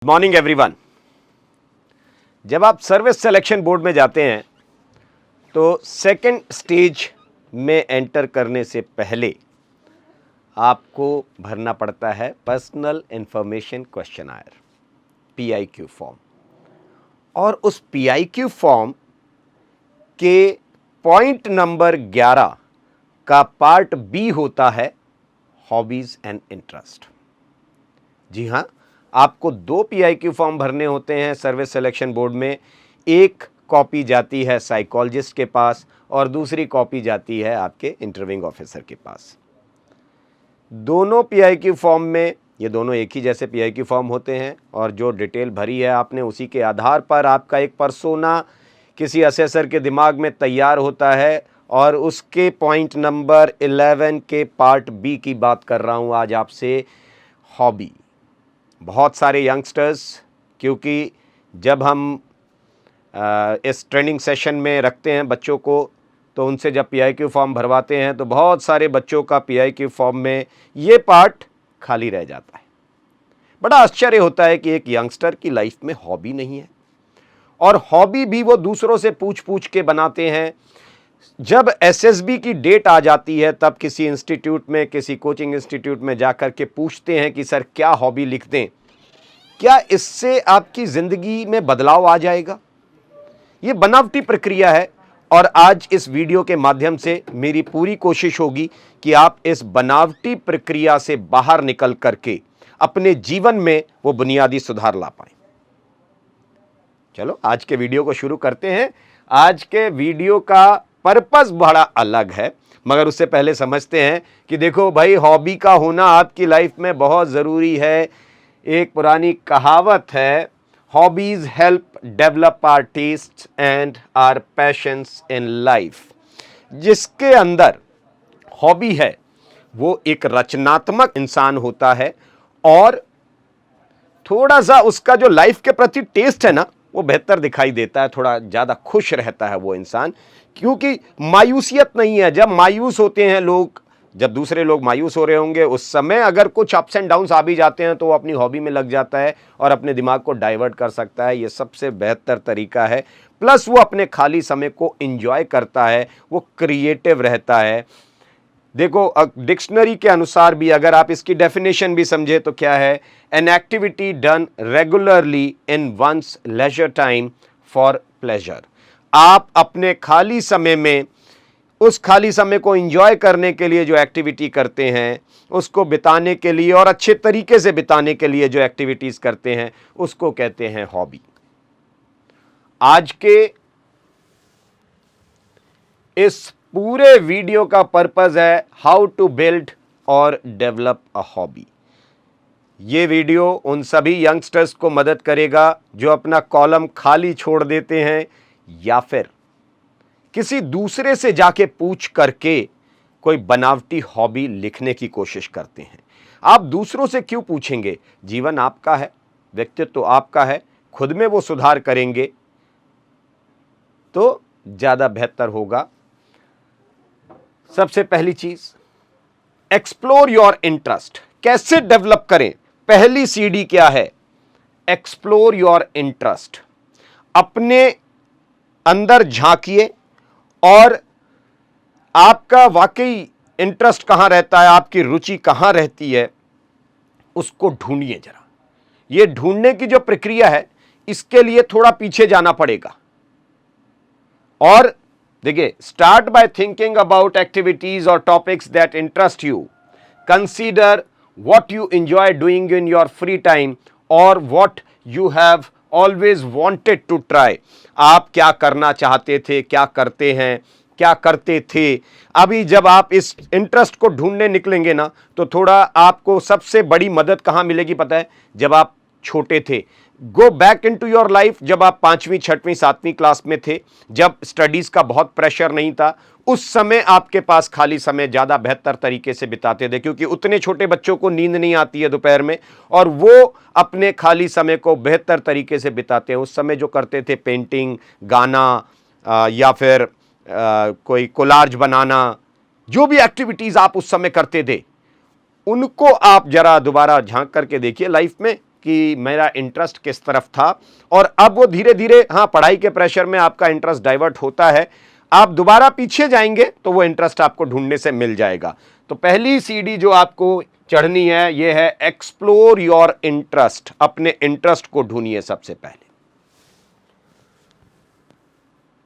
Morning everyone. जब आप service selection board में जाते हैं तो सेकंड स्टेज में एंटर करने से पहले आपको भरना पड़ता है personal information questionnaire PIQ form. और उस PIQ फॉर्म के पॉइंट नंबर 11 का पार्ट बी होता है हॉबीज एंड इंटरेस्ट। जी हाँ, आपको 2 PIQ फॉर्म भरने होते हैं सर्विस सिलेक्शन बोर्ड में। एक कॉपी जाती है साइकोलॉजिस्ट के पास और दूसरी कॉपी जाती है आपके इंटरव्यूइंग ऑफिसर के पास। दोनों PIQ फॉर्म में, ये दोनों एक ही जैसे PIQ फॉर्म होते हैं और जो डिटेल भरी है आपने उसी के आधार पर आपका एक पर्सोना किसी असेसर के दिमाग में तैयार होता है। और उसके पॉइंट नंबर 11 के पार्ट बी की बात कर रहा हूँ आज आपसे, हॉबी। बहुत सारे यंगस्टर्स, क्योंकि जब हम इस ट्रेनिंग सेशन में रखते हैं बच्चों को तो उनसे जब PIQ फॉर्म भरवाते हैं तो बहुत सारे बच्चों का PIQ फॉर्म में ये पार्ट खाली रह जाता है। बड़ा आश्चर्य होता है कि एक यंगस्टर की लाइफ में हॉबी नहीं है, और हॉबी भी वो दूसरों से पूछ पूछ के बनाते हैं। जब SSB की डेट आ जाती है तब किसी इंस्टीट्यूट में, किसी कोचिंग इंस्टीट्यूट में जाकर के पूछते हैं कि सर क्या हॉबी लिख दें, क्या इससे आपकी जिंदगी में बदलाव आ जाएगा। ये बनावटी प्रक्रिया है और आज इस वीडियो के माध्यम से मेरी पूरी कोशिश होगी कि आप इस बनावटी प्रक्रिया से बाहर निकल करके अपने जीवन में वो बुनियादी सुधार ला पाएं। चलो आज के वीडियो को शुरू करते हैं। आज के वीडियो का पर्पस बड़ा अलग है, मगर उससे पहले समझते हैं कि देखो भाई, हॉबी का होना आपकी लाइफ में बहुत ज़रूरी है। एक पुरानी कहावत है, hobbies help develop our taste and our passions in life. जिसके अंदर हॉबी है वो एक रचनात्मक इंसान होता है और थोड़ा सा उसका जो लाइफ के प्रति टेस्ट है ना वो बेहतर दिखाई देता है, थोड़ा ज़्यादा खुश रहता है वो इंसान, क्योंकि मायूसियत नहीं है। जब मायूस होते हैं लोग, जब दूसरे लोग मायूस हो रहे होंगे उस समय अगर कुछ अप्स एंड डाउन्स आ भी जाते हैं तो वो अपनी हॉबी में लग जाता है और अपने दिमाग को डाइवर्ट कर सकता है। ये सबसे बेहतर तरीका है। प्लस वो अपने खाली समय को एंजॉय करता है, वो क्रिएटिव रहता है। देखो, डिक्शनरी के अनुसार भी अगर आप इसकी डेफिनेशन भी समझे तो क्या है, an activity done regularly in one's leisure time for pleasure. आप अपने खाली समय में उस खाली समय को एंजॉय करने के लिए जो एक्टिविटी करते हैं, उसको बिताने के लिए और अच्छे तरीके से बिताने के लिए जो एक्टिविटीज करते हैं उसको कहते हैं हॉबी। आज के इस पूरे वीडियो का पर्पस है हाउ टू बिल्ड और डेवलप अ हॉबी। ये वीडियो उन सभी यंगस्टर्स को मदद करेगा जो अपना कॉलम खाली छोड़ देते हैं या फिर किसी दूसरे से जाके पूछ करके कोई बनावटी हॉबी लिखने की कोशिश करते हैं। आप दूसरों से क्यों पूछेंगे? जीवन आपका है, व्यक्तित्व आपका है, खुद में वो सुधार करेंगे तो ज़्यादा बेहतर होगा। सबसे पहली चीज, एक्सप्लोर योर इंटरेस्ट। कैसे डेवलप करें? पहली सीढ़ी क्या है? Explore your interest. अपने अंदर झांकिए और आपका वाकई इंटरेस्ट कहां रहता है, आपकी रुचि कहां रहती है, उसको ढूंढिए जरा। ये ढूंढने की जो प्रक्रिया है इसके लिए थोड़ा पीछे जाना पड़ेगा। और देखिए, start by thinking about activities और topics that interest you. Consider what you enjoy doing in your free time और what you have always wanted to try. आप क्या करना चाहते थे, क्या करते हैं, क्या करते थे। अभी जब आप इस इंटरेस्ट को ढूंढने निकलेंगे ना तो थोड़ा आपको सबसे बड़ी मदद कहां मिलेगी पता है? जब आप छोटे थे। Go back in to your life. जब आप 5वीं 6वीं 7वीं क्लास में थे, जब स्टडीज का बहुत प्रेशर नहीं था, उस समय आपके पास खाली समय ज्यादा बेहतर तरीके से बिताते थे, क्योंकि उतने छोटे बच्चों को नींद नहीं आती है दोपहर में और वो अपने खाली समय को बेहतर तरीके से बिताते हैं। उस समय जो करते थे पेंटिंग, गाना या फिर कोई कोलाज बनाना, जो भी एक्टिविटीज आप उस समय करते थे उनको आप जरा दोबारा झांक करके देखिए लाइफ में कि मेरा इंटरेस्ट किस तरफ था, और अब वो धीरे धीरे, हाँ पढ़ाई के प्रेशर में आपका इंटरेस्ट डाइवर्ट होता है, आप दोबारा पीछे जाएंगे तो वो इंटरेस्ट आपको ढूंढने से मिल जाएगा। तो पहली सीढ़ी जो आपको चढ़नी है ये है एक्सप्लोर योर इंटरेस्ट। अपने इंटरेस्ट को ढूंढिए सबसे पहले।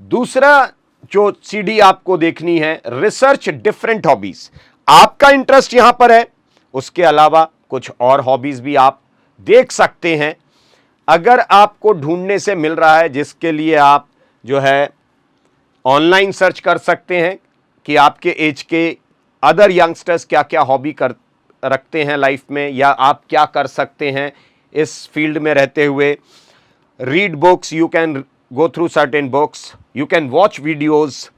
दूसरा जो सीढ़ी आपको देखनी है, रिसर्च डिफरेंट हॉबीज। आपका इंटरेस्ट यहां पर है, उसके अलावा कुछ और हॉबीज भी आप देख सकते हैं। अगर आपको ढूंढने से मिल रहा है, जिसके लिए आप जो है ऑनलाइन सर्च कर सकते हैं कि आपके एज के अदर यंगस्टर्स क्या क्या हॉबी कर रखते हैं लाइफ में, या आप क्या कर सकते हैं इस फील्ड में रहते हुए। Read books, you can go through certain books, you can watch videos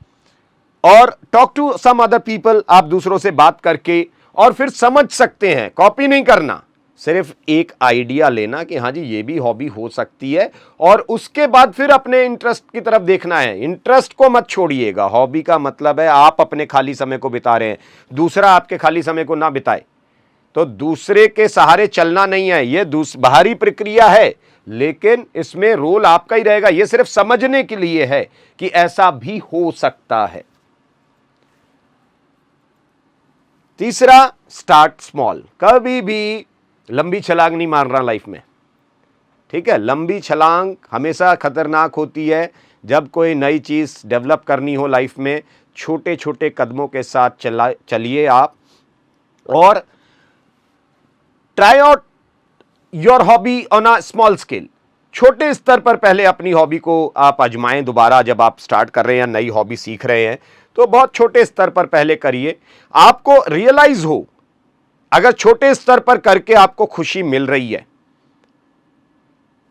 और talk to some other people. आप दूसरों से बात करके और फिर समझ सकते हैं, कॉपी नहीं करना, सिर्फ एक आइडिया लेना कि हाँ जी ये भी हॉबी हो सकती है, और उसके बाद फिर अपने इंटरेस्ट की तरफ देखना है। इंटरेस्ट को मत छोड़िएगा। हॉबी का मतलब है आप अपने खाली समय को बिता रहे हैं, दूसरा आपके खाली समय को ना बिताए। तो दूसरे के सहारे चलना नहीं है, ये बाहरी प्रक्रिया है, लेकिन इसमें रोल आपका ही रहेगा। ये सिर्फ समझने के लिए है कि ऐसा भी हो सकता है। तीसरा, स्टार्ट स्मॉल। कभी भी लंबी छलांग नहीं मारना लाइफ में, ठीक है। लंबी छलांग हमेशा खतरनाक होती है। जब कोई नई चीज डेवलप करनी हो लाइफ में, छोटे छोटे कदमों के साथ चलिए आप, और try out your hobby on a small scale. छोटे स्तर पर पहले अपनी हॉबी को आप आजमाएं। दोबारा जब आप स्टार्ट कर रहे हैं या नई हॉबी सीख रहे हैं तो बहुत छोटे स्तर पर पहले करिए। आपको रियलाइज हो, अगर छोटे स्तर पर करके आपको खुशी मिल रही है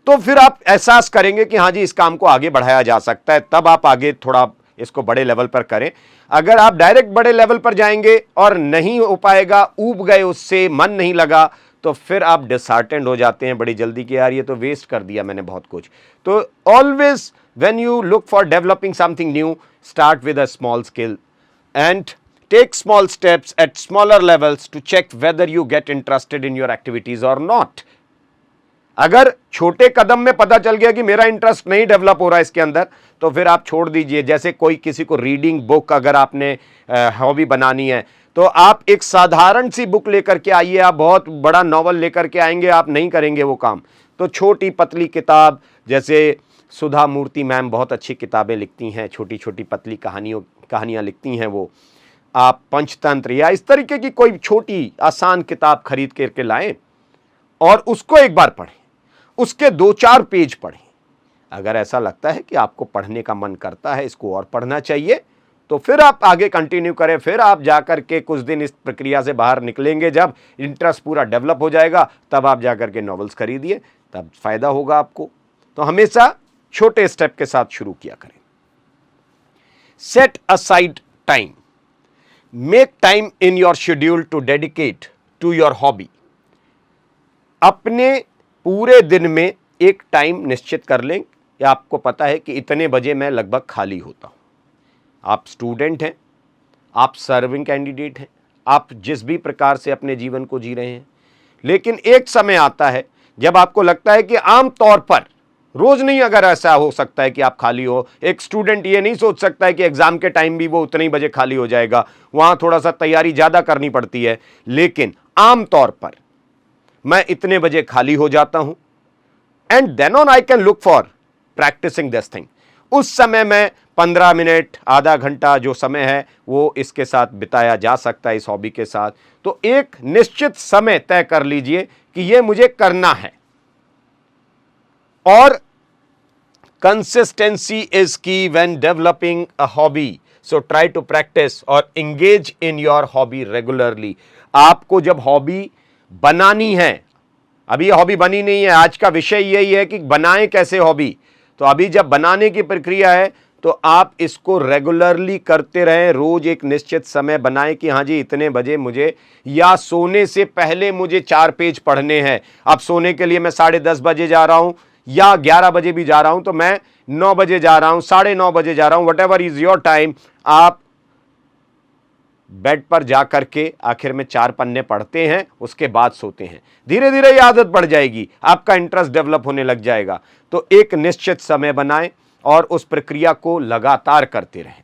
तो फिर आप एहसास करेंगे कि हाँ जी इस काम को आगे बढ़ाया जा सकता है, तब आप आगे थोड़ा इसको बड़े लेवल पर करें। अगर आप डायरेक्ट बड़े लेवल पर जाएंगे और नहीं हो पाएगा, ऊब गए, उससे मन नहीं लगा, तो फिर आप डिसहार्टेंड हो जाते हैं बड़ी जल्दी कि यार ये तो वेस्ट कर दिया मैंने बहुत कुछ। तो always when you look for developing something new, start with a small skill and take small steps at smaller levels to check whether you get interested in your activities or not. अगर छोटे कदम में पता चल गया कि मेरा interest नहीं develop हो रहा है इसके अंदर, तो फिर आप छोड़ दीजिए। जैसे कोई किसी को रीडिंग बुक अगर आपने हॉबी बनानी है, तो आप एक साधारण सी बुक लेकर के आइए। आप बहुत बड़ा नॉवल लेकर के आएंगे, आप नहीं करेंगे वो काम। तो छोटी पतली किताब, जैसे सुधा मूर्ति मैम बहुत अच्छी किताबें लिखती हैं, छोटी छोटी पतली कहानियाँ लिखती हैं वो। आप पंचतंत्र या इस तरीके की कोई छोटी आसान किताब खरीद करके लाएं और उसको एक बार पढ़ें, उसके 2-4 पेज पढ़ें। अगर ऐसा लगता है कि आपको पढ़ने का मन करता है, इसको और पढ़ना चाहिए, तो फिर आप आगे कंटिन्यू करें। फिर आप जाकर के कुछ दिन इस प्रक्रिया से बाहर निकलेंगे, जब इंटरेस्ट पूरा डेवलप हो जाएगा तब आप जाकर के नॉवेल्स खरीदिए, तब फायदा होगा आपको। तो हमेशा छोटे स्टेप के साथ शुरू किया करें। Set aside time, make time in your schedule to dedicate to your hobby. अपने पूरे दिन में एक टाइम निश्चित कर लें कि आपको पता है कि इतने बजे मैं लगभग खाली होता हूं। आप स्टूडेंट हैं, आप सर्विंग कैंडिडेट हैं, आप जिस भी प्रकार से अपने जीवन को जी रहे हैं, लेकिन एक समय आता है जब आपको लगता है कि आम तौर पर, रोज नहीं अगर ऐसा हो सकता है कि आप खाली हो। एक स्टूडेंट ये नहीं सोच सकता है कि एग्जाम के टाइम भी वो उतने ही बजे खाली हो जाएगा, वहां थोड़ा सा तैयारी ज्यादा करनी पड़ती है। लेकिन आम तौर पर मैं इतने बजे खाली हो जाता हूं, and then on I can look for practicing this thing. उस समय मैं 15 मिनट, आधा घंटा जो समय है वो इसके साथ बिताया जा सकता है, इस हॉबी के साथ। तो एक निश्चित समय तय कर लीजिए कि ये मुझे करना है, और consistency is key when developing a hobby, so try to practice or engage in your hobby regularly. आपको जब हॉबी बनानी है, अभी हॉबी बनी नहीं है, आज का विषय यही है कि बनाएं कैसे हॉबी। तो अभी जब बनाने की प्रक्रिया है तो आप इसको रेगुलरली करते रहें। रोज एक निश्चित समय बनाएं कि हाँ जी इतने बजे मुझे, या सोने से पहले मुझे 4 पेज पढ़ने हैं। अब सोने के लिए मैं 10:30 बजे जा रहा हूं या 11 बजे भी जा रहा हूं, तो मैं 9 बजे जा रहा हूं, 9:30 बजे जा रहा हूं, what ever is your time. आप बेड पर जा करके आखिर में 4 पन्ने पढ़ते हैं, उसके बाद सोते हैं। धीरे धीरे ये आदत बढ़ जाएगी, आपका इंटरेस्ट डेवलप होने लग जाएगा। तो एक निश्चित समय बनाएं और उस प्रक्रिया को लगातार करते रहें।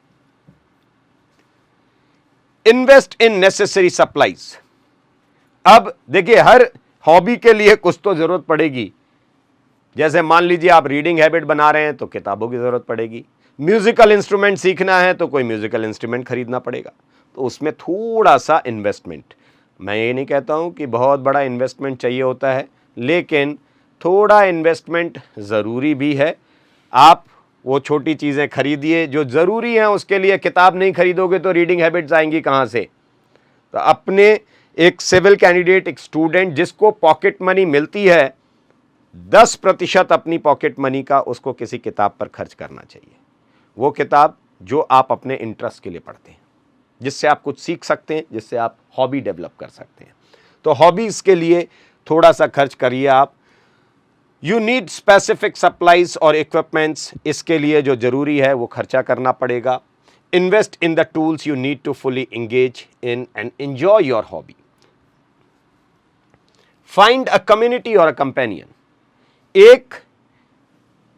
Invest in necessary supplies. अब देखिए, हर हॉबी के लिए कुछ तो जरूरत पड़ेगी। जैसे मान लीजिए आप रीडिंग हैबिट बना रहे हैं तो किताबों की जरूरत पड़ेगी। म्यूजिकल इंस्ट्रूमेंट सीखना है तो कोई म्यूजिकल इंस्ट्रूमेंट खरीदना पड़ेगा। तो उसमें थोड़ा सा इन्वेस्टमेंट, मैं ये नहीं कहता हूं कि बहुत बड़ा इन्वेस्टमेंट चाहिए होता है, लेकिन थोड़ा इन्वेस्टमेंट ज़रूरी भी है। आप वो छोटी चीज़ें खरीदिए जो ज़रूरी हैं, उसके लिए किताब नहीं खरीदोगे तो रीडिंग हैबिट्स आएंगी कहाँ से। तो अपने एक सिविल कैंडिडेट, एक स्टूडेंट जिसको पॉकेट मनी मिलती है, 10% अपनी पॉकेट मनी का उसको किसी किताब पर खर्च करना चाहिए। वो किताब जो आप अपने इंटरेस्ट के लिए पढ़ते हैं, जिससे आप कुछ सीख सकते हैं, जिससे आप हॉबी डेवलप कर सकते हैं। तो हॉबीज़ के लिए थोड़ा सा खर्च करिए आप। यू नीड स्पेसिफिक सप्लाईज और इक्विपमेंट्स, इसके लिए जो जरूरी है वो खर्चा करना पड़ेगा। Invest in the tools you need to fully engage in and enjoy your hobby. Find a community और अ कंपेनियन। एक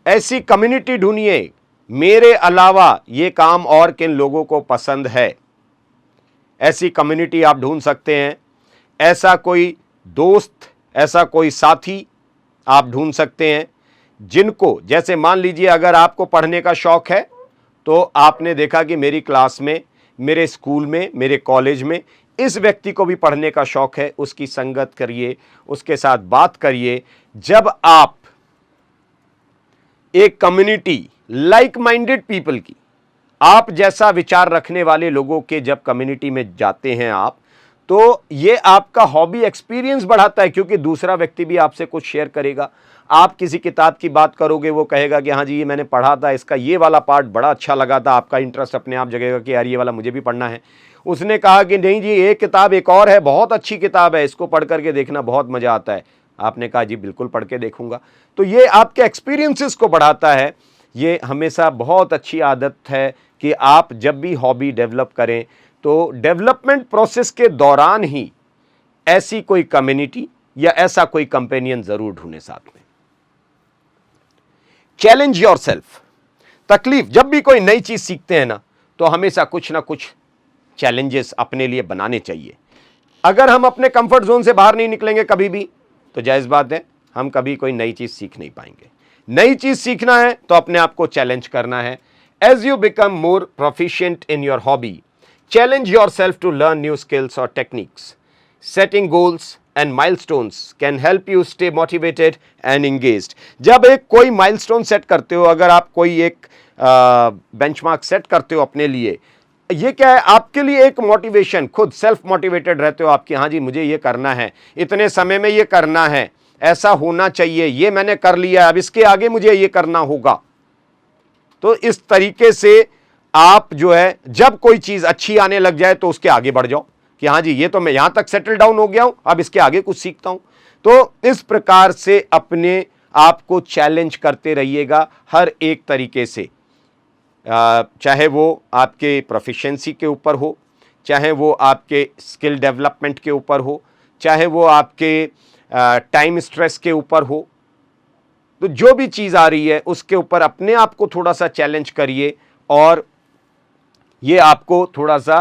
ऐसी कम्युनिटी ढूंढिए, मेरे अलावा ये काम और किन लोगों को पसंद है, ऐसी कम्युनिटी आप ढूंढ सकते हैं। ऐसा कोई दोस्त, ऐसा कोई साथी आप ढूंढ सकते हैं जिनको, जैसे मान लीजिए अगर आपको पढ़ने का शौक है तो आपने देखा कि मेरी क्लास में, मेरे स्कूल में, मेरे कॉलेज में इस व्यक्ति को भी पढ़ने का शौक है, उसकी संगत करिए, उसके साथ बात करिए। जब आप एक कम्युनिटी, लाइक माइंडेड पीपल की, आप जैसा विचार रखने वाले लोगों के जब कम्युनिटी में जाते हैं आप, तो ये आपका हॉबी एक्सपीरियंस बढ़ाता है, क्योंकि दूसरा व्यक्ति भी आपसे कुछ शेयर करेगा। आप किसी किताब की बात करोगे, वो कहेगा कि हाँ जी ये मैंने पढ़ा था, इसका ये वाला पार्ट बड़ा अच्छा लगा था, आपका इंटरेस्ट अपने आप जगेगा कि यार ये वाला मुझे भी पढ़ना है। उसने कहा कि नहीं जी एक किताब एक और है, बहुत अच्छी किताब है, इसको पढ़ करके देखना, बहुत मजा आता है। आपने कहा जी बिल्कुल पढ़ के देखूंगा। तो ये आपके एक्सपीरियंसेस को बढ़ाता है। ये हमेशा बहुत अच्छी आदत है कि आप जब भी हॉबी डेवलप करें तो डेवलपमेंट प्रोसेस के दौरान ही ऐसी कोई कम्युनिटी या ऐसा कोई कंपेनियन जरूर ढूंढें साथ में। Challenge yourself. तकलीफ, जब भी कोई नई चीज सीखते हैं ना, तो हमेशा कुछ ना कुछ चैलेंजेस अपने लिए बनाने चाहिए। अगर हम अपने कंफर्ट जोन से बाहर नहीं निकलेंगे कभी भी, तो जायज बात है हम कभी कोई नई चीज सीख नहीं पाएंगे। नई चीज सीखना है तो अपने आप को चैलेंज करना है। As you become more proficient in your hobby, challenge yourself to learn new skills or techniques. Setting goals and milestones can help you stay motivated and engaged. जब एक कोई milestone set करते हो, अगर आप कोई एक benchmark set करते हो अपने लिए, ये क्या है आपके लिए एक मोटिवेशन, खुद सेल्फ मोटिवेटेड रहते हो आपकी, हाँ जी मुझे ये करना है, इतने समय में ये करना है, ऐसा होना चाहिए, ये मैंने कर लिया, अब इसके आगे मुझे ये करना होगा। तो इस तरीके से आप जो है, जब कोई चीज अच्छी आने लग जाए तो उसके आगे बढ़ जाओ कि हाँ जी ये तो मैं यहां तक सेटल डाउन हो गया हूं, अब इसके आगे कुछ सीखता हूं। तो इस प्रकार से अपने आप को चैलेंज करते रहिएगा हर एक तरीके से, चाहे वो आपके प्रोफिशिएंसी के ऊपर हो, चाहे वो आपके स्किल डेवलपमेंट के ऊपर हो, चाहे वो आपके टाइम स्ट्रेस के ऊपर हो। तो जो भी चीज आ रही है उसके ऊपर अपने आप को थोड़ा सा चैलेंज करिए और ये आपको थोड़ा सा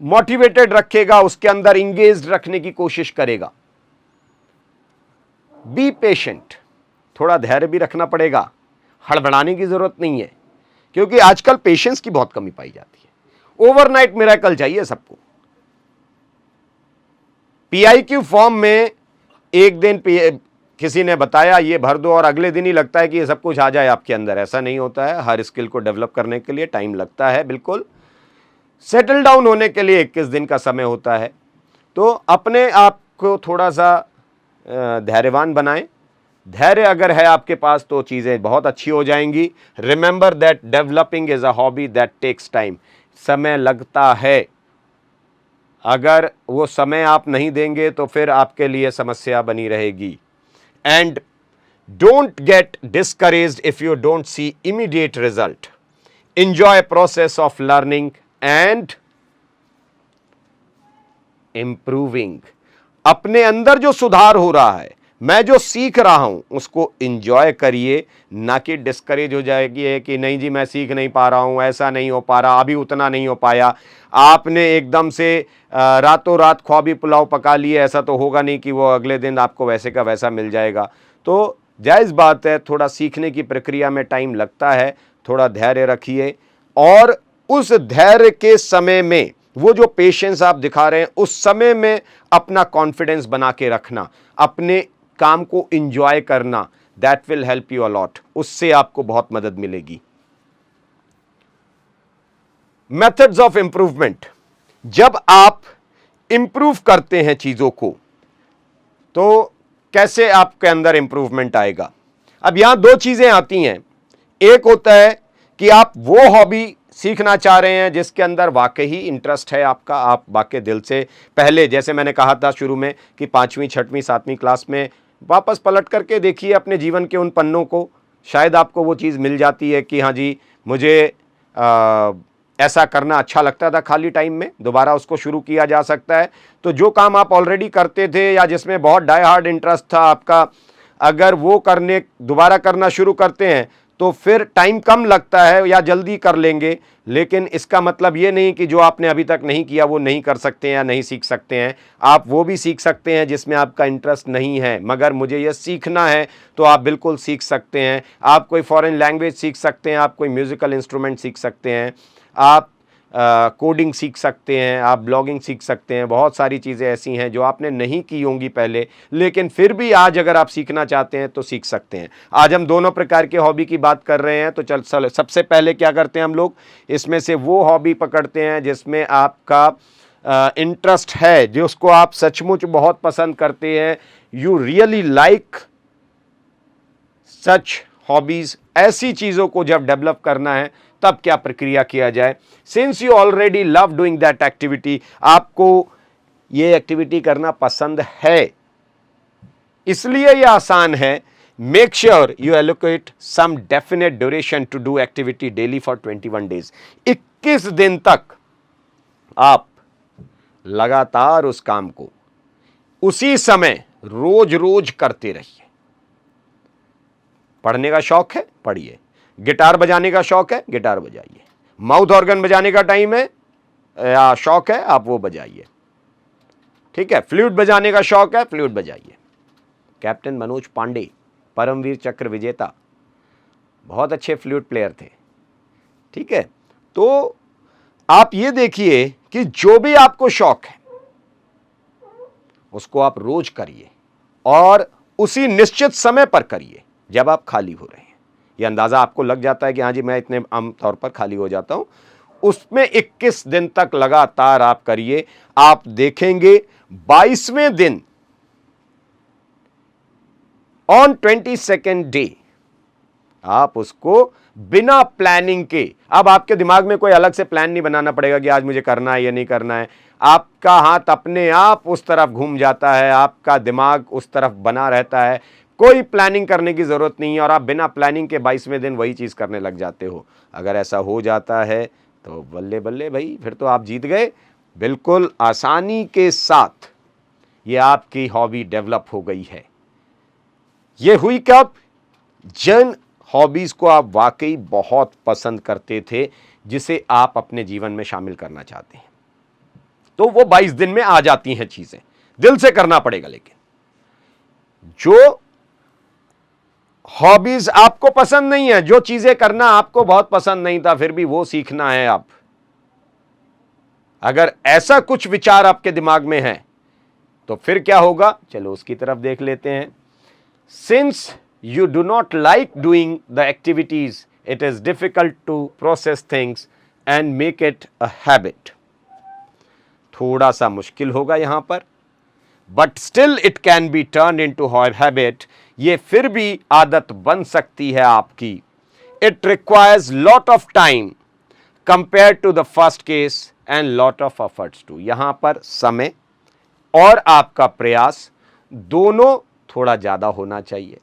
मोटिवेटेड रखेगा, उसके अंदर इंगेज्ड रखने की कोशिश करेगा। बी पेशेंट, थोड़ा धैर्य भी रखना पड़ेगा, हड़बड़ाने की जरूरत नहीं है, क्योंकि आजकल पेशेंस की बहुत कमी पाई जाती है। ओवरनाइट मिरेकल चाहिए सबको। पीआईक्यू फॉर्म में एक दिन किसी ने बताया ये भर दो और अगले दिन ही लगता है कि ये सब कुछ आ जाए आपके अंदर, ऐसा नहीं होता है। हर स्किल को डेवलप करने के लिए टाइम लगता है, बिल्कुल सेटल डाउन होने के लिए 21 दिन का समय होता है। तो अपने आप को थोड़ा सा धैर्यवान बनाएं। धैर्य अगर है आपके पास तो चीज़ें बहुत अच्छी हो जाएंगी। Remember that developing is a hobby that takes time. समय लगता है, अगर वो समय आप नहीं देंगे तो फिर आपके लिए समस्या बनी रहेगी। And don't get discouraged if you don't see immediate result. Enjoy process of learning and improving. अपने अंदर जो सुधार हो रहा है, मैं जो सीख रहा हूं, उसको इंजॉय करिए, ना कि डिस्करेज हो जाएगी कि नहीं जी मैं सीख नहीं पा रहा हूं, ऐसा नहीं हो पा रहा, अभी उतना नहीं हो पाया। आपने एकदम से रातों रात ख्वाबी पुलाव पका लिए, ऐसा तो होगा नहीं कि वो अगले दिन आपको वैसे का वैसा मिल जाएगा। तो जायज़ बात है, थोड़ा सीखने की प्रक्रिया में टाइम लगता है, थोड़ा धैर्य रखिए और उस धैर्य के समय में वो जो पेशेंस आप दिखा रहे हैं, उस समय में अपना कॉन्फिडेंस बना के रखना, अपने काम को एंजॉय करना, that will help you a lot. उससे आपको बहुत मदद मिलेगी। मेथड्स ऑफ इंप्रूवमेंट, जब आप इंप्रूव करते हैं चीजों को तो कैसे आपके अंदर इंप्रूवमेंट आएगा। अब यहां दो चीजें आती हैं। एक होता है कि आप वो हॉबी सीखना चाह रहे हैं जिसके अंदर वाकई ही इंटरेस्ट है आपका, आप वाकई दिल से, पहले जैसे मैंने कहा था शुरू में कि 5वीं 6वीं 7वीं क्लास में वापस पलट करके देखिए अपने जीवन के उन पन्नों को, शायद आपको वो चीज़ मिल जाती है कि हाँ जी मुझे ऐसा करना अच्छा लगता था खाली टाइम में, दोबारा उसको शुरू किया जा सकता है। तो जो काम आप ऑलरेडी करते थे या जिसमें बहुत डाई हार्ड इंटरेस्ट था आपका, अगर वो करने दोबारा करना शुरू करते हैं तो फिर टाइम कम लगता है या जल्दी कर लेंगे, लेकिन इसका मतलब ये नहीं कि जो आपने अभी तक नहीं किया वो नहीं कर सकते हैं या नहीं सीख सकते हैं। आप वो भी सीख सकते हैं जिसमें आपका इंटरेस्ट नहीं है, मगर मुझे ये सीखना है तो आप बिल्कुल सीख सकते हैं। आप कोई फॉरेन लैंग्वेज सीख सकते हैं, आप कोई म्यूज़िकल इंस्ट्रूमेंट सीख सकते हैं, आप कोडिंग सीख सकते हैं, आप ब्लॉगिंग सीख सकते हैं। बहुत सारी चीज़ें ऐसी हैं जो आपने नहीं की होंगी पहले, लेकिन फिर भी आज अगर आप सीखना चाहते हैं तो सीख सकते हैं। आज हम दोनों प्रकार के हॉबी की बात कर रहे हैं, तो चल सबसे पहले क्या करते हैं हम लोग, इसमें से वो हॉबी पकड़ते हैं जिसमें आपका इंटरेस्ट है, जो उसको आप सचमुच बहुत पसंद करते हैं। You really like such hobbies. ऐसी चीज़ों को जब डेवलप करना है तब क्या प्रक्रिया किया जाए। Since you already love doing that activity, आपको ये एक्टिविटी करना पसंद है, इसलिए ये आसान है। Make sure you allocate some definite duration to do activity daily for 21 days. 21 दिन तक आप लगातार उस काम को उसी समय रोज रोज करते रहिए। पढ़ने का शौक है, पढ़िए। गिटार बजाने का शौक है, गिटार बजाइए। माउथ ऑर्गन बजाने का टाइम है या शौक है, आप वो बजाइए। ठीक है, फ्लूट बजाने का शौक है, फ्लूट बजाइए। कैप्टन मनोज पांडे, परमवीर चक्र विजेता, बहुत अच्छे फ्लूट प्लेयर थे। ठीक है, तो आप ये देखिए कि जो भी आपको शौक है उसको आप रोज करिए और उसी निश्चित समय पर करिए जब आप खाली हो रहे हैं। यह अंदाजा आपको लग जाता है कि हाँ जी मैं इतने आम तौर पर खाली हो जाता हूं, उसमें 21 दिन तक लगातार आप करिए। आप देखेंगे 22वें दिन, ऑन 22nd डे, आप उसको बिना प्लानिंग के, अब आपके दिमाग में कोई अलग से प्लान नहीं बनाना पड़ेगा कि आज मुझे करना है या नहीं करना है। आपका हाथ अपने आप उस तरफ घूम जाता है, आपका दिमाग उस तरफ बना रहता है, कोई प्लानिंग करने की जरूरत नहीं है और आप बिना प्लानिंग के 22वें दिन वही चीज करने लग जाते हो। अगर ऐसा हो जाता है तो बल्ले बल्ले भाई, फिर तो आप जीत गए। बिल्कुल आसानी के साथ ये आपकी हॉबी डेवलप हो गई है। ये हुई कब, जिन हॉबीज को आप वाकई बहुत पसंद करते थे, जिसे आप अपने जीवन में शामिल करना चाहते हैं, तो वो 22 दिन में आ जाती हैं चीजें। दिल से करना पड़ेगा, लेकिन जो हॉबीज आपको पसंद नहीं है, जो चीजें करना आपको बहुत पसंद नहीं था, फिर भी वो सीखना है आप, अगर ऐसा कुछ विचार आपके दिमाग में है तो फिर क्या होगा, चलो उसकी तरफ देख लेते हैं। Since you do not like doing the activities, it is difficult to process things and make it a habit. थोड़ा सा मुश्किल होगा यहां पर, but still it can be turned into a habit. ये फिर भी आदत बन सकती है आपकी। It requires lot of time compared to the first case and lot of efforts too. यहां पर समय और आपका प्रयास दोनों थोड़ा ज्यादा होना चाहिए।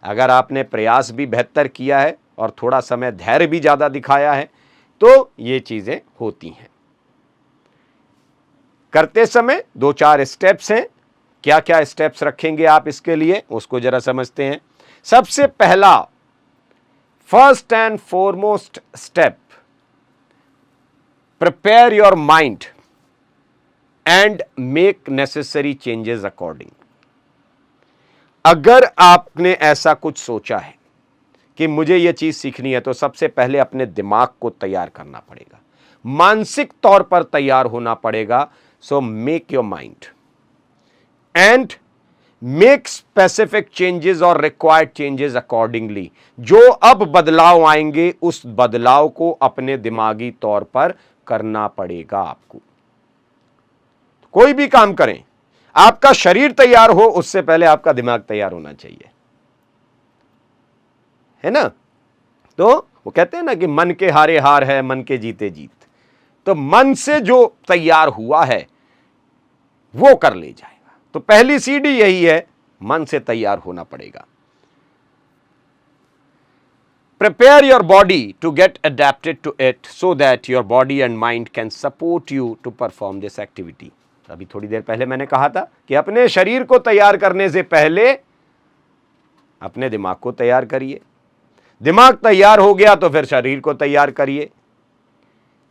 अगर आपने प्रयास भी बेहतर किया है और थोड़ा समय धैर्य भी ज़्यादा दिखाया है तो ये चीज़ें होती हैं। करते समय 2-4 स्टेप्स हैं। क्या क्या स्टेप्स रखेंगे आप इसके लिए, उसको जरा समझते हैं। सबसे पहला, first and foremost step, prepare your mind and make necessary changes according. अगर आपने ऐसा कुछ सोचा है कि मुझे यह चीज सीखनी है, तो सबसे पहले अपने दिमाग को तैयार करना पड़ेगा, मानसिक तौर पर तैयार होना पड़ेगा। So make your mind and make specific changes और रिक्वायर्ड चेंजेस अकॉर्डिंगली। जो अब बदलाव आएंगे, उस बदलाव को अपने दिमागी तौर पर करना पड़ेगा आपको। कोई भी काम करें, आपका शरीर तैयार हो, उससे पहले आपका दिमाग तैयार होना चाहिए, है ना। तो वो कहते हैं ना कि मन के हारे हार है, मन के जीते जीत। तो मन से जो तैयार हुआ है वो कर ले जाएगा। तो पहली सीढ़ी यही है, मन से तैयार होना पड़ेगा। Prepare your body to get adapted to it so that your body and mind can support you to perform this activity. अभी थोड़ी देर पहले मैंने कहा था कि अपने शरीर को तैयार करने से पहले अपने दिमाग को तैयार करिए। दिमाग तैयार हो गया तो फिर शरीर को तैयार करिए।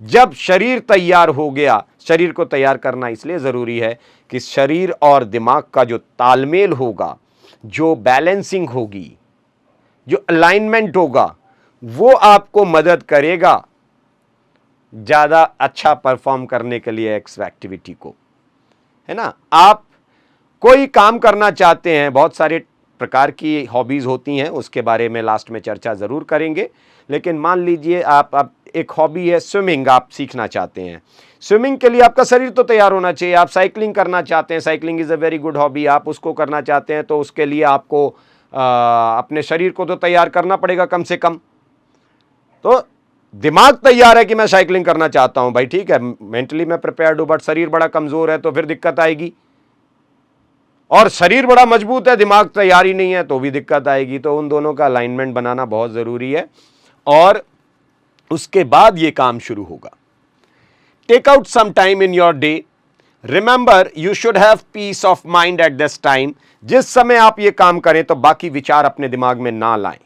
जब शरीर तैयार हो गया, शरीर को तैयार करना इसलिए जरूरी है कि शरीर और दिमाग का जो तालमेल होगा, जो बैलेंसिंग होगी, जो अलाइनमेंट होगा, वो आपको मदद करेगा ज्यादा अच्छा परफॉर्म करने के लिए एक्स एक्टिविटी को, है ना। आप कोई काम करना चाहते हैं, बहुत सारे प्रकार की हॉबीज होती हैं, उसके बारे में लास्ट में चर्चा जरूर करेंगे। लेकिन मान लीजिए आप एक हॉबी है स्विमिंग, आप सीखना चाहते हैं। स्विमिंग के लिए आपका शरीर तो तैयार होना चाहिए। आप साइकिलिंग करना चाहते हैं, cycling is a very good hobby, आप उसको करना चाहते हैं, तो उसके लिए आपको अपने शरीर को तो तैयार करना पड़ेगा कम से कम। तो दिमाग तैयार है कि मैं साइकिलिंग करना चाहता हूं, भाई ठीक है, मेंटली मैं प्रिपेयर्ड हूं, बट शरीर बड़ा कमजोर है तो फिर दिक्कत आएगी। और शरीर बड़ा मजबूत है, दिमाग तैयार ही नहीं है, तो भी दिक्कत आएगी। तो उन दोनों का अलाइनमेंट बनाना बहुत जरूरी है, और उसके बाद ये काम शुरू होगा। Take out some time in your day, remember you should have peace of mind at this time. जिस समय आप ये काम करें तो बाकी विचार अपने दिमाग में ना लाएं।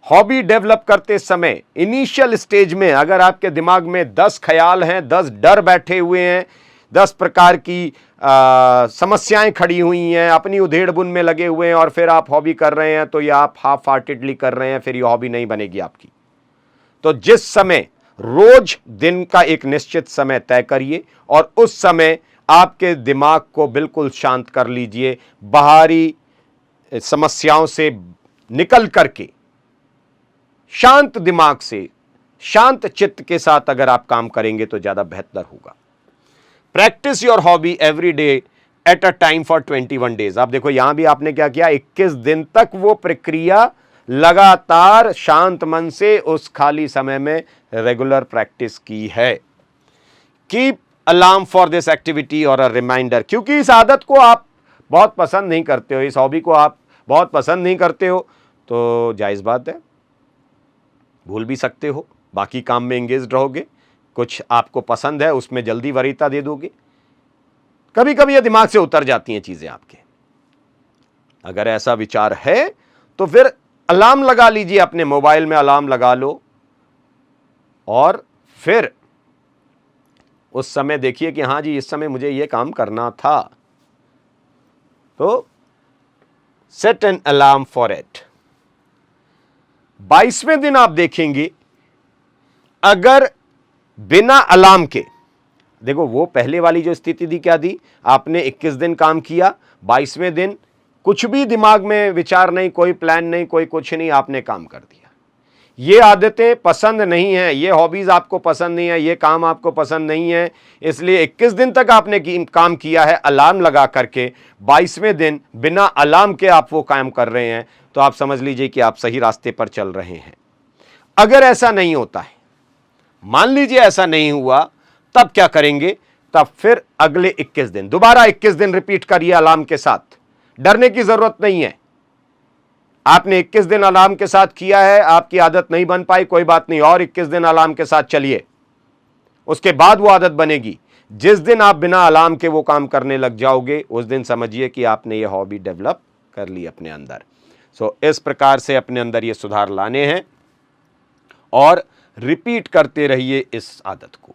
हॉबी डेवलप करते समय इनिशियल स्टेज में अगर आपके दिमाग में 10 ख्याल हैं, 10 डर बैठे हुए हैं, 10 प्रकार की समस्याएं खड़ी हुई हैं, अपनी उधेड़-बुन में लगे हुए हैं, और फिर आप हॉबी कर रहे हैं, तो ये आप हाफ हार्टेडली कर रहे हैं, फिर ये हॉबी नहीं बनेगी आपकी। तो जिस समय, रोज दिन का एक निश्चित समय तय करिए और उस समय आपके दिमाग को बिल्कुल शांत कर लीजिए। बाहरी समस्याओं से निकल करके शांत दिमाग से, शांत चित्त के साथ अगर आप काम करेंगे तो ज्यादा बेहतर होगा। Practice your hobby every day at a time for 21 days. आप देखो यहां भी आपने क्या किया, 21 दिन तक वो प्रक्रिया लगातार शांत मन से उस खाली समय में रेगुलर प्रैक्टिस की है। Keep alarm for this activity और अ रिमाइंडर, क्योंकि इस आदत को आप बहुत पसंद नहीं करते हो, इस हॉबी को आप बहुत पसंद नहीं करते हो, तो जायज बात है, भूल भी सकते हो, बाकी काम में एंगेज रहोगे, कुछ आपको पसंद है उसमें जल्दी वरीयता दे दोगे। कभी कभी ये दिमाग से उतर जाती हैं चीजें आपके। अगर ऐसा विचार है तो फिर अलार्म लगा लीजिए, अपने मोबाइल में अलार्म लगा लो, और फिर उस समय देखिए कि हां जी इस समय मुझे ये काम करना था, तो set an alarm for it. 22वें दिन आप देखेंगे, अगर बिना अलार्म के, देखो वो पहले वाली जो स्थिति थी क्या थी, आपने 21 दिन काम किया, 22वें दिन कुछ भी दिमाग में विचार नहीं, कोई प्लान नहीं, कोई कुछ नहीं, आपने काम कर दिया। ये आदतें पसंद नहीं है, ये हॉबीज आपको पसंद नहीं है, ये काम आपको पसंद नहीं है, इसलिए 21 दिन तक आपने काम किया है अलार्म लगा करके। 22वें दिन बिना अलार्म के आप वो काम कर रहे हैं, तो आप समझ लीजिए कि आप सही रास्ते पर चल रहे हैं। अगर ऐसा नहीं होता है, मान लीजिए ऐसा नहीं हुआ, तब क्या करेंगे, तब फिर अगले 21 दिन दोबारा 21 दिन रिपीट करिए अलार्म के साथ। डरने की जरूरत नहीं है। आपने 21 दिन अलार्म के साथ किया है, आपकी आदत नहीं बन पाई, कोई बात नहीं, और 21 दिन अलार्म के साथ चलिए, उसके बाद वो आदत बनेगी। जिस दिन आप बिना अलार्म के वो काम करने लग जाओगे उस दिन समझिए कि आपने ये हॉबी डेवलप कर ली अपने अंदर। सो इस प्रकार से अपने अंदर ये सुधार लाने हैं और रिपीट करते रहिए इस आदत को।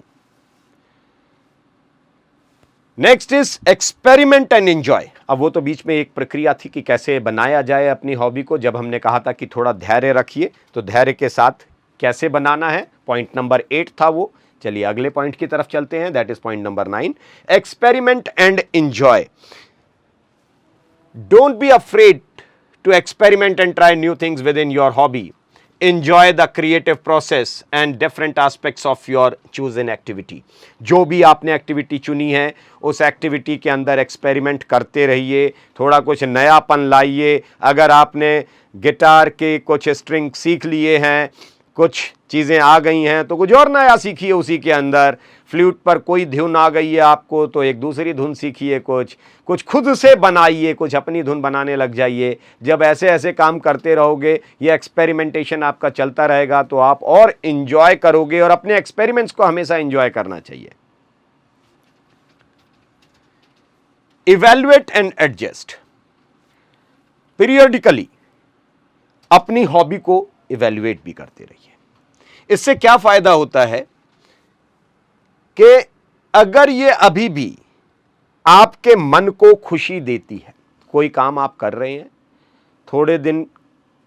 Next is experiment and enjoy. अब वो तो बीच में एक प्रक्रिया थी कि कैसे बनाया जाए अपनी हॉबी को, जब हमने कहा था कि थोड़ा धैर्य रखिए, तो धैर्य के साथ कैसे बनाना है, पॉइंट नंबर 8 था वो। चलिए अगले पॉइंट की तरफ चलते हैं, that is point number 9, experiment and enjoy. Don't be afraid to experiment and try new things within your hobby. Enjoy the creative process and different aspects of your chosen activity. जो भी आपने activity चुनी है उस activity के अंदर experiment करते रहिए, थोड़ा कुछ नयापन लाइए। अगर आपने गिटार के कुछ स्ट्रिंग सीख लिए हैं, कुछ चीज़ें आ गई हैं, तो कुछ और नया सीखिए उसी के अंदर। फ्लूट पर कोई धुन आ गई है आपको तो एक दूसरी धुन सीखिए, कुछ खुद से बनाइए, कुछ अपनी धुन बनाने लग जाइए। जब ऐसे ऐसे काम करते रहोगे, ये एक्सपेरिमेंटेशन आपका चलता रहेगा, तो आप और इंजॉय करोगे, और अपने एक्सपेरिमेंट्स को हमेशा इंजॉय करना चाहिए। Evaluate and adjust. पीरियडिकली अपनी हॉबी को इवैल्यूएट भी करते रहिए। इससे क्या फायदा होता है कि अगर ये अभी भी आपके मन को खुशी देती है, कोई काम आप कर रहे हैं, थोड़े दिन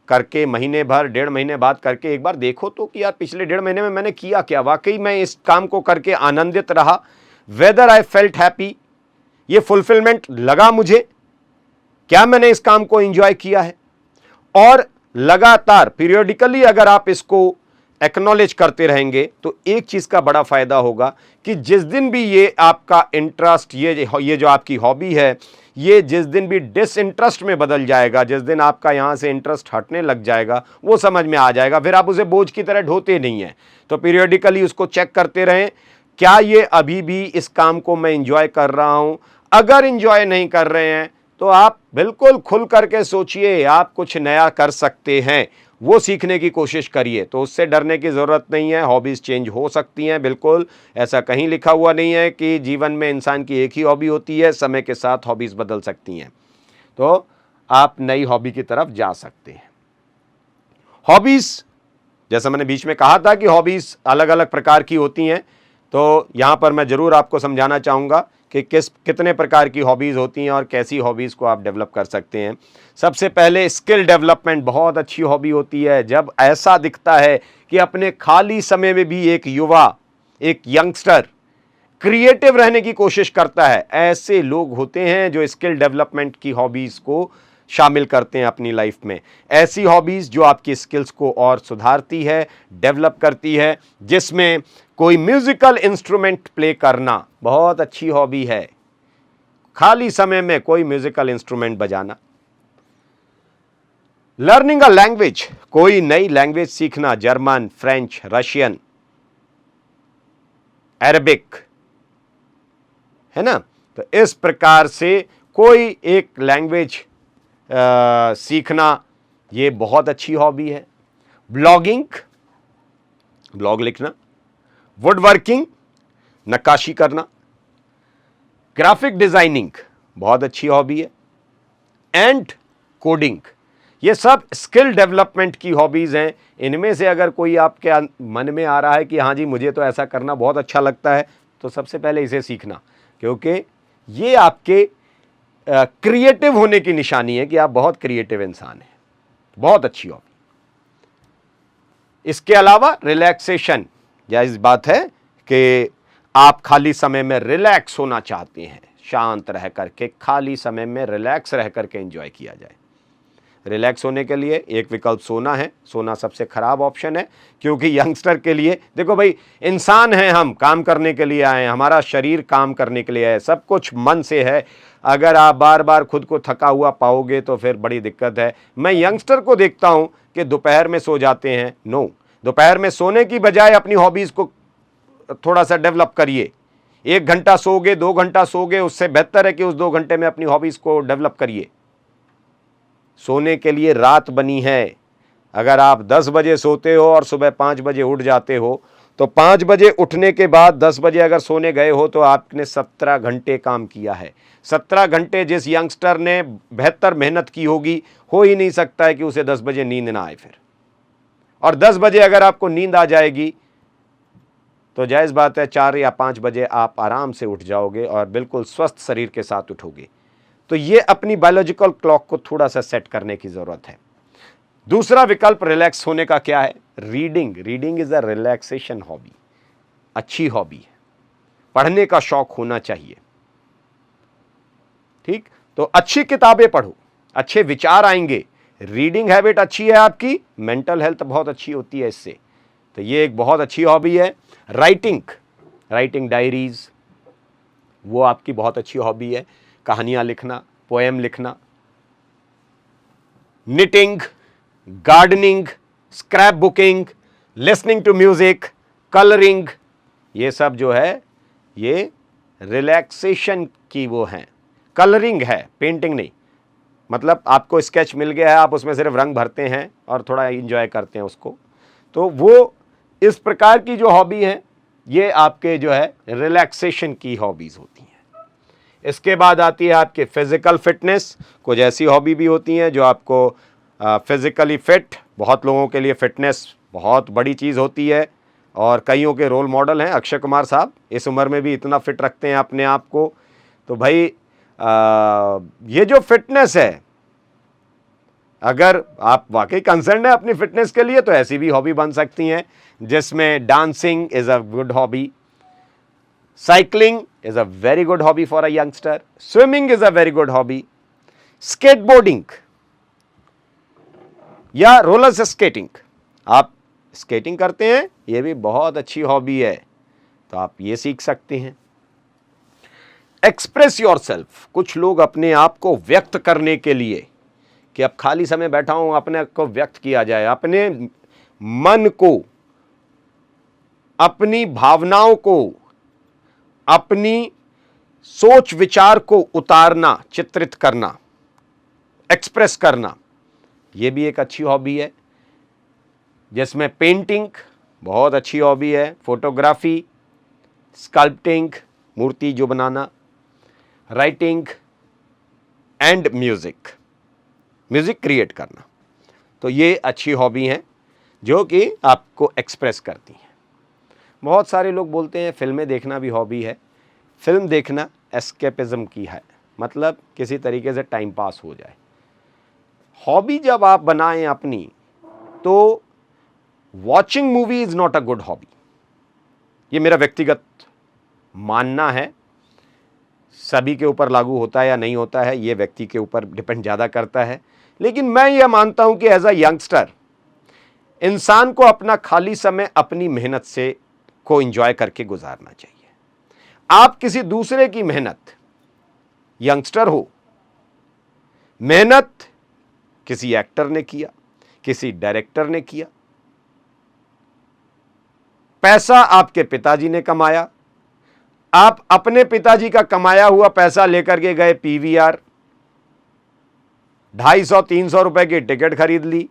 करके, महीने भर, 1.5 महीने बाद करके एक बार देखो तो कि यार पिछले 1.5 महीने में मैंने किया क्या, वाकई मैं इस काम को करके आनंदित रहा, वेदर आई फेल्ट हैप्पी, ये फुलफिलमेंट लगा मुझे, क्या मैंने इस काम को एंजॉय किया है। और लगातार पीरियडिकली अगर आप इसको एक्नॉलेज करते रहेंगे तो एक चीज का बड़ा फायदा होगा कि जिस दिन भी ये आपका इंटरेस्ट, ये जो आपकी हॉबी है, ये जिस दिन भी डिसइंटरेस्ट में बदल जाएगा, जिस दिन आपका यहां से इंटरेस्ट हटने लग जाएगा, वो समझ में आ जाएगा, फिर आप उसे बोझ की तरह ढोते नहीं हैं। तो पीरियडिकली उसको चेक करते रहें, क्या ये अभी भी इस काम को मैं इंजॉय कर रहा हूं। अगर इंजॉय नहीं कर रहे हैं तो आप बिल्कुल खुल करके सोचिए, आप कुछ नया कर सकते हैं, वो सीखने की कोशिश करिए। तो उससे डरने की ज़रूरत नहीं है, हॉबीज़ चेंज हो सकती हैं, बिल्कुल ऐसा कहीं लिखा हुआ नहीं है कि जीवन में इंसान की एक ही हॉबी होती है, समय के साथ हॉबीज़ बदल सकती हैं। तो आप नई हॉबी की तरफ जा सकते हैं। हॉबीज़, जैसा मैंने बीच में कहा था कि हॉबीज़ अलग अलग प्रकार की होती हैं, तो यहाँ पर मैं ज़रूर आपको समझाना चाहूँगा कि कितने प्रकार की हॉबीज़ होती हैं और कैसी हॉबीज़ को आप डेवलप कर सकते हैं। सबसे पहले स्किल डेवलपमेंट बहुत अच्छी हॉबी होती है। जब ऐसा दिखता है कि अपने खाली समय में भी एक युवा, एक यंगस्टर क्रिएटिव रहने की कोशिश करता है, ऐसे लोग होते हैं जो स्किल डेवलपमेंट की हॉबीज़ को शामिल करते हैं अपनी लाइफ में। ऐसी हॉबीज़ जो आपकी स्किल्स को और सुधारती है, डेवलप करती है, जिसमें कोई म्यूजिकल इंस्ट्रूमेंट प्ले करना बहुत अच्छी हॉबी है, खाली समय में कोई म्यूजिकल इंस्ट्रूमेंट बजाना। लर्निंग अ लैंग्वेज, कोई नई लैंग्वेज सीखना, जर्मन, फ्रेंच, रशियन, अरबिक, है ना। तो इस प्रकार से कोई एक लैंग्वेज सीखना, ये बहुत अच्छी हॉबी है। ब्लॉगिंग, ब्लॉग लिखना, वुड वर्किंग, नक्काशी करना, ग्राफिक डिजाइनिंग बहुत अच्छी हॉबी है, एंड कोडिंग, ये सब स्किल डेवलपमेंट की हॉबीज़ हैं। इनमें से अगर कोई आपके मन में आ रहा है कि हाँ जी मुझे तो ऐसा करना बहुत अच्छा लगता है, तो सबसे पहले इसे सीखना, क्योंकि ये आपके क्रिएटिव होने की निशानी है कि आप बहुत क्रिएटिव इंसान हैं। बहुत अच्छी हॉबी। इसके अलावा रिलैक्सेशन, जायज़ बात है कि आप खाली समय में रिलैक्स होना चाहते हैं, शांत रह करके खाली समय में रिलैक्स रह करके एंजॉय किया जाए। रिलैक्स होने के लिए एक विकल्प सोना है। सोना सबसे ख़राब ऑप्शन है, क्योंकि यंगस्टर के लिए, देखो भाई, इंसान हैं हम, काम करने के लिए आए हैं, हमारा शरीर काम करने के लिए है, सब कुछ मन से है। अगर आप बार बार खुद को थका हुआ पाओगे तो फिर बड़ी दिक्कत है। मैं यंगस्टर को देखता हूं कि दोपहर में सो जाते हैं। नो, दोपहर में सोने की बजाय अपनी हॉबीज़ को थोड़ा सा डेवलप करिए। 1 घंटा सोगे, 2 घंटा सोगे, उससे बेहतर है कि उस 2 घंटे में अपनी हॉबीज़ को डेवलप करिए। सोने के लिए रात बनी है। अगर आप 10 बजे सोते हो और सुबह 5 बजे उठ जाते हो तो 5 बजे उठने के बाद 10 बजे अगर सोने गए हो तो आपने 17 घंटे काम किया है। 17 घंटे जिस यंगस्टर ने बेहतर मेहनत की होगी, हो ही नहीं सकता है कि उसे 10 बजे नींद ना आए फिर। और 10 बजे अगर आपको नींद आ जाएगी तो जायज़ बात है 4 या 5 बजे आप आराम से उठ जाओगे और बिल्कुल स्वस्थ शरीर के साथ उठोगे। तो ये अपनी बायोलॉजिकल क्लॉक को थोड़ा सा सेट करने की ज़रूरत है। दूसरा विकल्प रिलैक्स होने का क्या है? Reading. Reading is a relaxation hobby, अच्छी हॉबी है। पढ़ने का शौक होना चाहिए, ठीक? तो अच्छी किताबें पढ़ो, अच्छे विचार आएंगे। रीडिंग हैबिट अच्छी है आपकी, मेंटल हेल्थ बहुत अच्छी होती है इससे। तो ये एक बहुत अच्छी हॉबी है। राइटिंग, राइटिंग डायरीज, वो आपकी बहुत अच्छी हॉबी है। कहानियां लिखना, पोएम लिखना। Knitting, gardening, scrapbooking, listening to music, colouring, ये सब जो है ये रिलैक्सेशन की वो हैं। कलरिंग है, पेंटिंग नहीं। मतलब आपको स्केच मिल गया है, आप उसमें सिर्फ रंग भरते हैं और थोड़ा एंजॉय करते हैं उसको। तो वो इस प्रकार की जो हॉबी है ये आपके जो है रिलैक्सेशन की हॉबीज होती हैं। इसके बाद आती है आपके फिजिकल फिटनेस। कुछ ऐसी हॉबी भी होती हैं जो आपको फिजिकली फिट, बहुत लोगों के लिए फिटनेस बहुत बड़ी चीज़ होती है और कईयों के रोल मॉडल हैं। अक्षय कुमार साहब इस उम्र में भी इतना फिट रखते हैं अपने आप को। तो भाई ये जो फिटनेस है, अगर आप वाकई कंसर्न है अपनी फिटनेस के लिए तो ऐसी भी हॉबी बन सकती हैं, जिसमें dancing is a good hobby, cycling is a very good hobby for a youngster, swimming is a very good hobby, skateboarding या रोलर स्केटिंग, आप स्केटिंग करते हैं, ये भी बहुत अच्छी हॉबी है, तो आप ये सीख सकते हैं। एक्सप्रेस योरसेल्फ, कुछ लोग अपने आप को व्यक्त करने के लिए कि अब खाली समय बैठा हूं, अपने को व्यक्त किया जाए, अपने मन को, अपनी भावनाओं को, अपनी सोच विचार को उतारना, चित्रित करना, एक्सप्रेस करना, यह भी एक अच्छी हॉबी है। जिसमें पेंटिंग बहुत अच्छी हॉबी है, फोटोग्राफी, स्कल्पटिंग, मूर्ति जो बनाना, writing and music, music create करना। तो ये अच्छी हॉबी हैं जो कि आपको एक्सप्रेस करती हैं। बहुत सारे लोग बोलते हैं फिल्में देखना भी हॉबी है। फिल्म देखना एस्केपिज्म की है, मतलब किसी तरीके से टाइम पास हो जाए। हॉबी जब आप बनाएं अपनी, तो watching movie is not a good hobby. ये मेरा व्यक्तिगत मानना है, सभी के ऊपर लागू होता है या नहीं होता है ये व्यक्ति के ऊपर डिपेंड ज़्यादा करता है। लेकिन मैं ये मानता हूं कि एज अ यंगस्टर इंसान को अपना खाली समय अपनी मेहनत से को एंजॉय करके गुजारना चाहिए। आप किसी दूसरे की मेहनत, यंगस्टर हो, मेहनत किसी एक्टर ने किया, किसी डायरेक्टर ने किया, पैसा आपके पिताजी ने कमाया, आप अपने पिताजी का कमाया हुआ पैसा लेकर के गए पीवीआर, 250-300 रुपए की टिकट खरीद ली,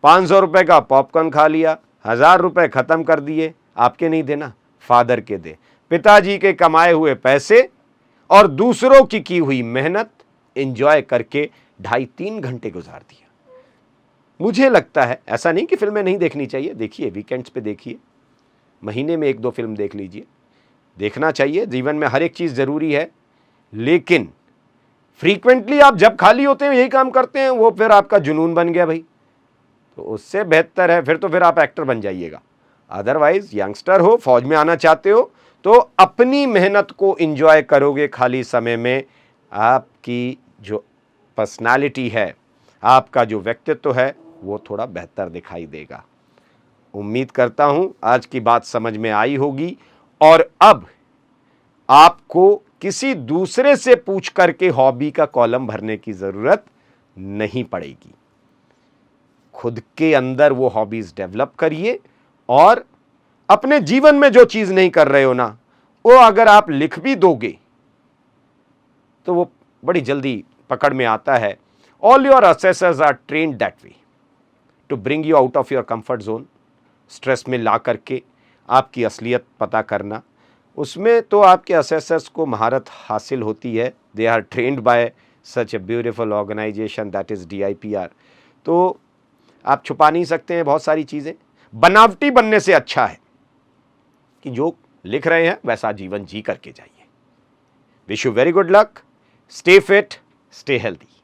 500 रुपए का पॉपकॉर्न खा लिया, 1000 रुपए खत्म कर दिए। आपके नहीं देना, फादर के दे। पिताजी के कमाए हुए पैसे और दूसरों की हुई मेहनत एंजॉय करके 2.5-3 घंटे गुजार दिया। मुझे लगता है, ऐसा नहीं कि फिल्में नहीं देखनी चाहिए, देखिए, वीकेंड्स पे देखिए, महीने में 1-2 फिल्म देख लीजिए, देखना चाहिए। जीवन में हर एक चीज़ ज़रूरी है, लेकिन फ्रीक्वेंटली आप जब खाली होते हैं यही काम करते हैं, वो फिर आपका जुनून बन गया भाई। तो उससे बेहतर है फिर आप एक्टर बन जाइएगा। अदरवाइज यंगस्टर हो, फौज में आना चाहते हो, तो अपनी मेहनत को एंजॉय करोगे खाली समय में। आपकी जो पर्सनालिटी है, आपका जो व्यक्तित्व है, वो थोड़ा बेहतर दिखाई देगा। उम्मीद करता हूं आज की बात समझ में आई होगी और अब आपको किसी दूसरे से पूछ करके हॉबी का कॉलम भरने की जरूरत नहीं पड़ेगी। खुद के अंदर वो हॉबीज डेवलप करिए और अपने जीवन में जो चीज नहीं कर रहे हो ना, वो अगर आप लिख भी दोगे तो वो बड़ी जल्दी पकड़ में आता है। All your assessors are trained that way to bring you out of your comfort zone. Stress में ला करके आपकी असलियत पता करना, उसमें तो आपके असेसर्स को महारत हासिल होती है। They are trained by such a beautiful organisation that is DIPR। तो आप छुपा नहीं सकते हैं बहुत सारी चीज़ें। बनावटी बनने से अच्छा है कि जो लिख रहे हैं वैसा जीवन जी करके जाइए। Wish you very good luck, stay fit, stay healthy.